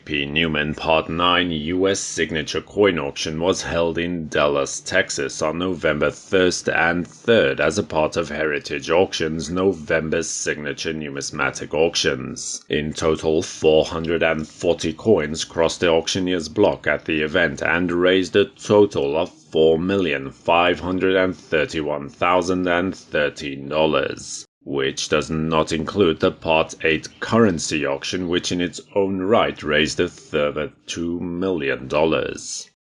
Eric P Newman Part 9 U.S. Signature Coin Auction was held in Dallas, Texas on November 1st and 3rd as a part of Heritage Auctions' November Signature Numismatic Auctions. In total, 440 coins crossed the auctioneer's block at the event and raised a total of $4,531,013, which does not include the Part 8 currency auction, which in its own right raised a further $2 million.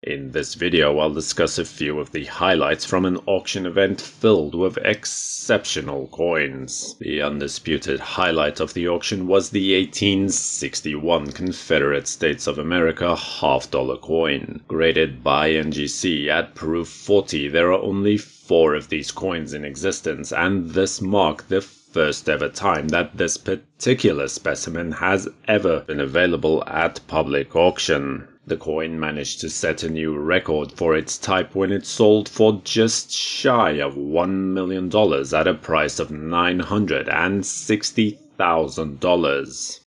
In this video, I'll discuss a few of the highlights from an auction event filled with exceptional coins. The undisputed highlight of the auction was the 1861 Confederate States of America half-dollar coin. Graded by NGC at proof 40, there are only 4 of these coins in existence, and this marked the first ever time that this particular specimen has ever been available at public auction. The coin managed to set a new record for its type when it sold for just shy of $1 million at a price of $960,000.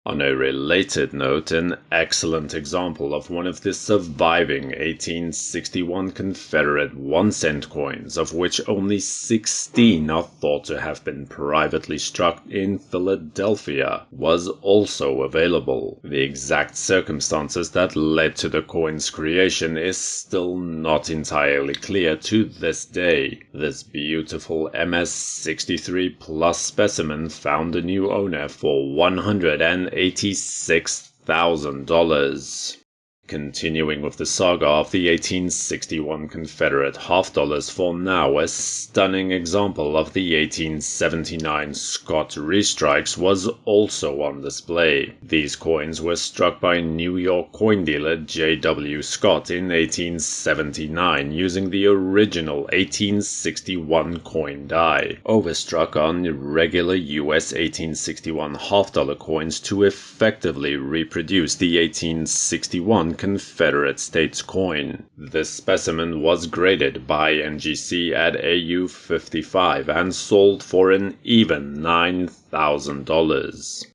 On a related note, an excellent example of one of the surviving 1861 Confederate 1-cent coins, of which only 16 are thought to have been privately struck in Philadelphia, was also available. The exact circumstances that led to the coin's creation is still not entirely clear to this day. This beautiful MS-63 Plus specimen found a new owner for $186,000. Continuing with the saga of the 1861 Confederate half-dollars, for now a stunning example of the 1879 Scott Restrikes was also on display. These coins were struck by New York coin dealer J.W. Scott in 1879 using the original 1861 coin die, overstruck on regular US 1861 half-dollar coins to effectively reproduce the 1861 Confederate States coin. This specimen was graded by NGC at AU 55 and sold for an even $9,000.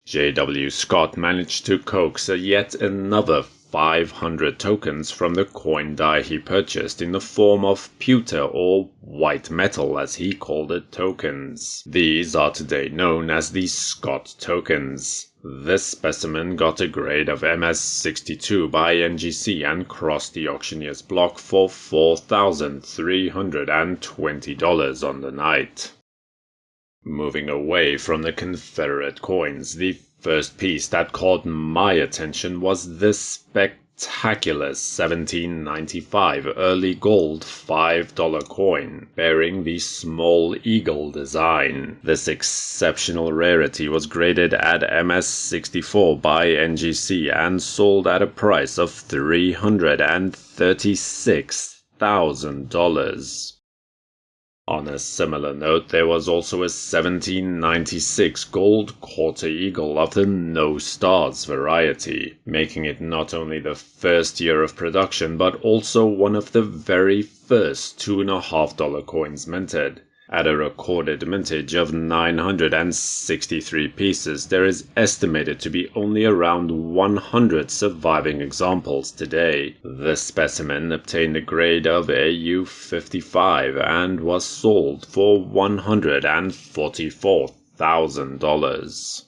J.W. Scott managed to coax yet another 500 tokens from the coin die he purchased in the form of pewter or white metal, as he called it, tokens. These are today known as the Scott tokens. This specimen got a grade of MS-62 by NGC and crossed the auctioneer's block for $4,320 on the night. Moving away from the Confederate coins, the first piece that caught my attention was this spectacular 1795 early gold $5 coin, bearing the small eagle design. This exceptional rarity was graded at MS-64 by NGC and sold at a price of $336,000. On a similar note, there was also a 1796 gold quarter eagle of the no stars variety, making it not only the first year of production but also one of the very first $2.50 coins minted. At a recorded mintage of 963 pieces, there is estimated to be only around 100 surviving examples today. This specimen obtained a grade of AU 55 and was sold for $144,000.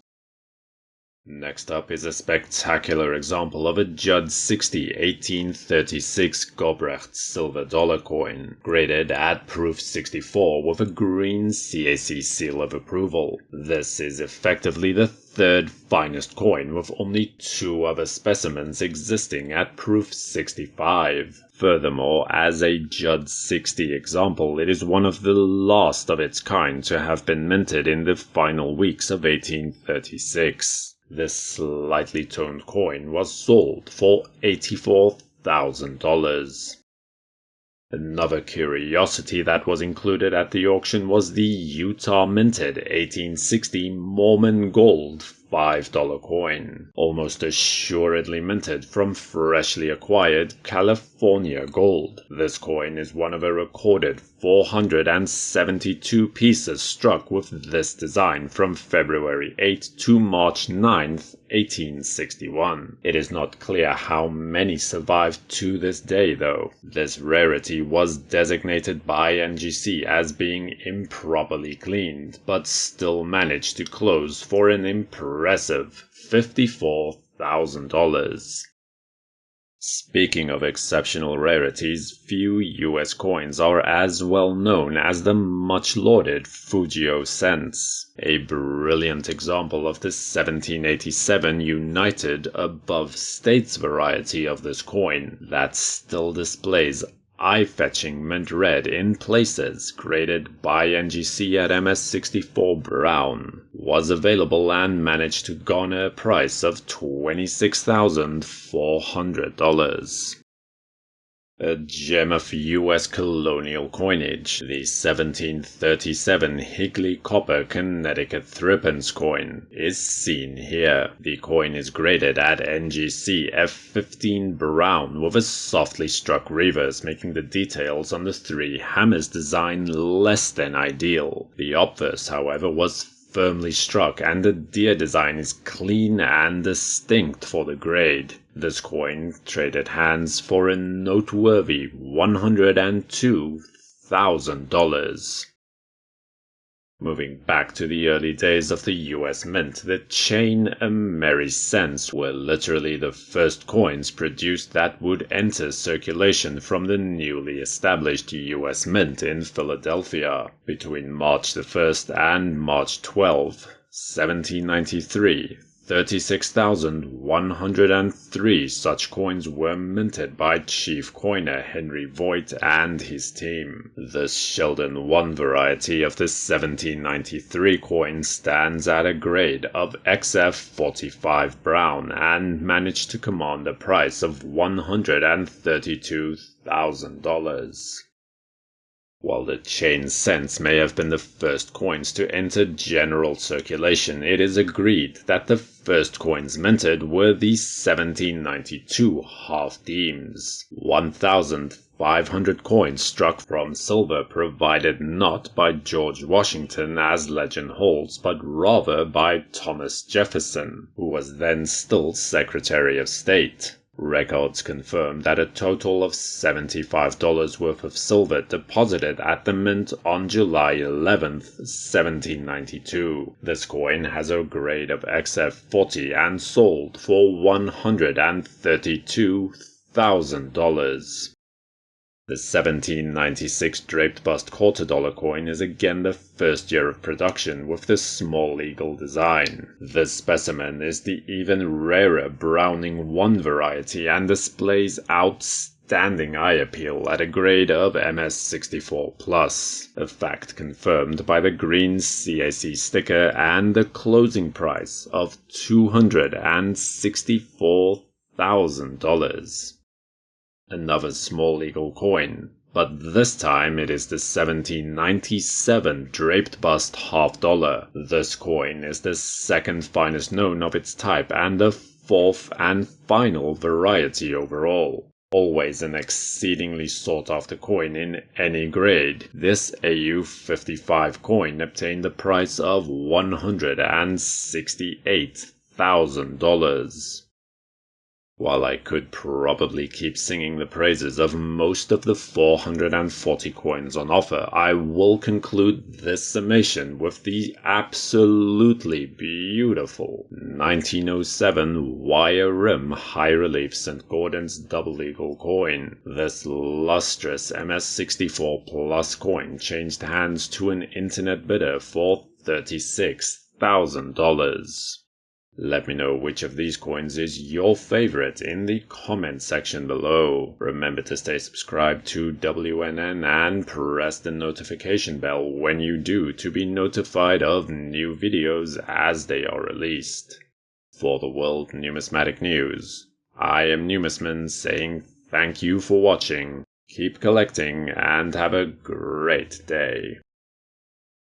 Next up is a spectacular example of a Judd 60 1836 Gobrecht silver dollar coin, graded at proof 64 with a green CAC seal of approval. This is effectively the third finest coin, with only 2 other specimens existing at proof 65. Furthermore, as a Judd 60 example, it is one of the last of its kind to have been minted in the final weeks of 1836. This slightly toned coin was sold for $84,000. Another curiosity that was included at the auction was the Utah minted 1860 Mormon gold $5 coin, almost assuredly minted from freshly acquired California California gold. This coin is one of a recorded 472 pieces struck with this design from February 8 to March 9, 1861. It is not clear how many survived to this day though. This rarity was designated by NGC as being improperly cleaned, but still managed to close for an impressive $54,000. Speaking of exceptional rarities, few US coins are as well known as the much-lauded Fugio Cent, a brilliant example of the 1787 United Above States variety of this coin that still displays eye-fetching mint red in places, graded by NGC at MS64 brown, was available and managed to garner a price of $26,400. A gem of U.S. colonial coinage, the 1737 Higley Copper Connecticut Threepence coin, is seen here. The coin is graded at NGC F15 brown with a softly struck reverse, making the details on the three hammers design less than ideal. The obverse, however, was firmly struck and the deer design is clean and distinct for the grade. This coin traded hands for a noteworthy $102,000. Moving back to the early days of the US Mint, the chain AMERI cents were literally the first coins produced that would enter circulation from the newly established US Mint in Philadelphia. Between March 1st and March 12, 1793, 36,103 such coins were minted by chief coiner Henry Voigt and his team. The Sheldon 1 variety of the 1793 coin stands at a grade of XF45 brown and managed to command a price of $132,000. While the chain cents may have been the first coins to enter general circulation, it is agreed that the first coins minted were the 1792 Half Dismes, 1,500 coins struck from silver provided not by George Washington as legend holds, but rather by Thomas Jefferson, who was then still Secretary of State. Records confirm that a total of $75 worth of silver deposited at the mint on July 11, 1792. This coin has a grade of XF40 and sold for $132,000. The 1796 draped bust $quarter coin is again the first year of production with the small eagle design. This specimen is the even rarer Browning 1 variety and displays outstanding eye appeal at a grade of MS64+, a fact confirmed by the green CAC sticker and the closing price of $264,000. Another small eagle coin, but this time it is the 1797 draped bust $half. This coin is the second finest known of its type and the fourth and final variety overall. Always an exceedingly sought-after coin in any grade, this AU55 coin obtained the price of $168,000. While I could probably keep singing the praises of most of the 440 coins on offer, I will conclude this summation with the absolutely beautiful 1907 wire rim high relief St. Gordon's double eagle coin. This lustrous MS64 Plus coin changed hands to an internet bidder for $36,000. Let me know which of these coins is your favorite in the comment section below. Remember to stay subscribed to WNN and press the notification bell when you do to be notified of new videos as they are released. For the World Numismatic News, I am Numisman saying thank you for watching, keep collecting, and have a great day.